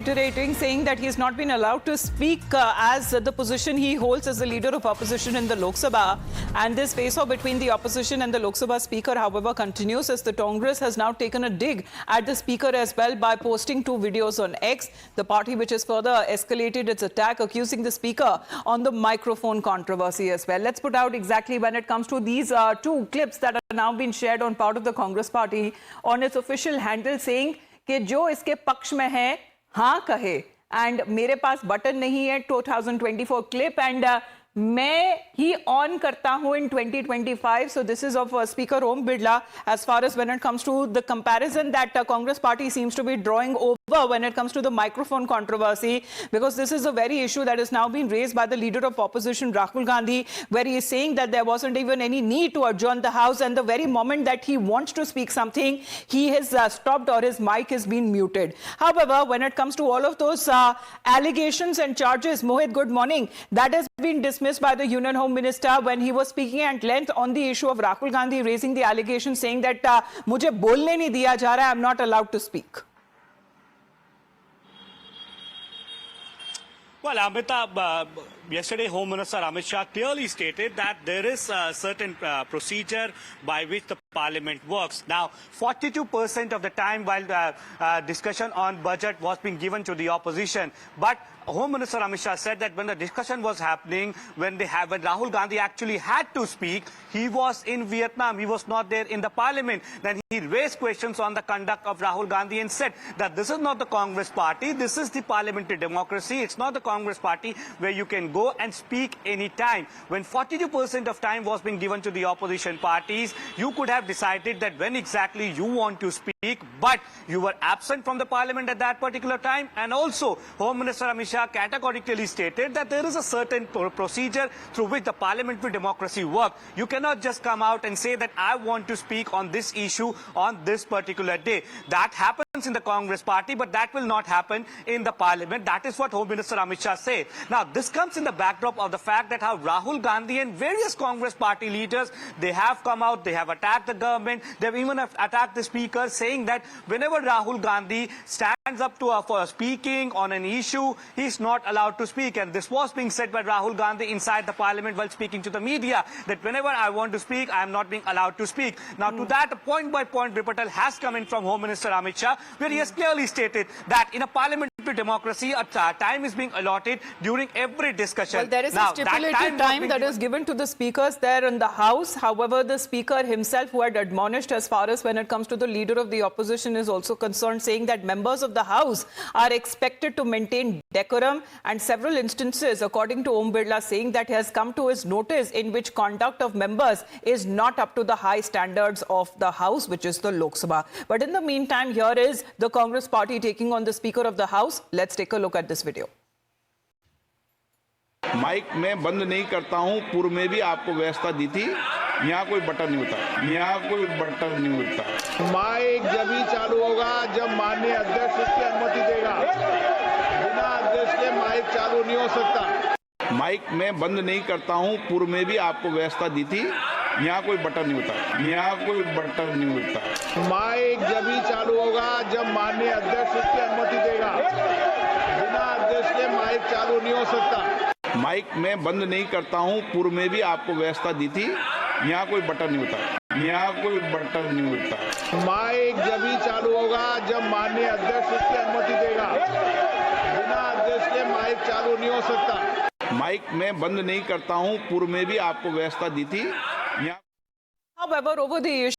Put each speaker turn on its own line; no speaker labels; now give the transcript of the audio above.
Reiterating, saying that he has not been allowed to speak as the position he holds as the leader of opposition in the Lok Sabha. And this face-off between the opposition and the Lok Sabha speaker, however, continues as the Congress has now taken a dig at the speaker as well by posting two videos on X, the party which has further escalated its attack, accusing the speaker on the microphone controversy as well. Let's put out exactly when it comes to these two clips that are now being shared on part of the Congress party on its official handle, saying कि जो इसके पक्ष में है हाँ कहे and मेरे पास button नहीं है 2024 क्लिप एंड मैं ही ऑन करता हूं in 2025. So this is of Speaker Om Birla as far as when it comes to the comparison that Congress party seems to be drawing over when it comes to the microphone controversy, because this is a very issue that is now being raised by the leader of opposition Rahul Gandhi, where he is saying that there wasn't even any need to adjourn the house, and the very moment that he wants to speak something, he has stopped or his mic has been muted. However, when it comes to all of those allegations and charges, Mohit, good morning, that has been dismissed by the Union Home Minister when he was speaking at length on the issue of Rahul Gandhi raising the allegation, saying that मुझे बोलने नहीं दिया जा रहा है, I'm not allowed to speak.
Well, Amitabh, yesterday Home Minister Amit Shah clearly stated that there is a certain procedure by which the Parliament works. Now, 42% of the time while the discussion on budget was being given to the opposition, but Home Minister Amit Shah said that when the discussion was happening, when Rahul Gandhi actually had to speak, he was in Vietnam. He was not there in the Parliament. Then he raised questions on the conduct of Rahul Gandhi and said that this is not the Congress party. This is the parliamentary democracy. It's not the Congress party where you can go and speak any time. When 42% of time was being given to the opposition parties, you could have decided that when exactly you want to speak, but you were absent from the Parliament at that particular time. And also, Home Minister Amit Shah categorically stated that there is a certain procedure through which the parliamentary democracy works. You cannot just come out and say that I want to speak on this issue on this particular day. That happens in the Congress party, but that will not happen in the Parliament. That is what Home Minister Amit Shah said. Now, this comes in the backdrop of the fact that how Rahul Gandhi and various Congress party leaders, they have come out, they have attacked the government, they have even attacked the speaker, saying that whenever Rahul Gandhi stands up to for speaking on an issue, he is not allowed to speak. And this was being said by Rahul Gandhi inside the Parliament while speaking to the media, that whenever I want to speak, I am not being allowed to speak. Now, to that, a point-by-point rebuttal has come in from Home Minister Amit Shah, where he has clearly stated that in a parliamentary democracy, a time is being allotted during every discussion.
Well, there is a stipulated time that is given to the speakers there in the House. However, the speaker himself, who had admonished as far as when it comes to the leader of the opposition is also concerned, saying that members of the House are expected to maintain decorum, and several instances, according to Om Birla, saying that he has come to his notice in which conduct of members is not up to the high standards of the House, which is the Lok Sabha. But in the meantime, here is the Congress party taking on the Speaker of the House. Let's take a look at this video.
Mic में बंद नहीं करता हूं, पूर्व में भी आपको व्यवस्था दी थी, यहाँ कोई बटन नहीं होता, यहाँ कोई बटन नहीं होता।
माइक जब ही चालू होगा जब माननीय अध्यक्ष उसकी अनुमति देगा, बिना अध्यक्ष के माइक चालू नहीं हो सकता।
माइक में बंद नहीं करता हूं, पूर्व में भी आपको व्यवस्था दी थी, यहाँ कोई बटन नहीं होता, यहाँ कोई बटन नहीं होता।
माइक जब ही चालू होगा जब माननीय अध्यक्ष उसकी अनुमति देगा, बिना अध्यक्ष के माइक चालू नहीं हो सकता।
माइक में बंद नहीं करता हूं, पूर्व में भी आपको व्यवस्था दी थी, यहाँ कोई बटन नहीं होता, यहाँ कोई बटन नहीं होता।
माइक जब ही चालू होगा जब माननीय अध्यक्ष उसकी अनुमति देगा, बिना अध्यक्ष के माइक चालू नहीं हो सकता।
माइक में बंद नहीं करता हूं, पूर्व में भी आपको व्यवस्था दी थी, यहाँ
However, over the issue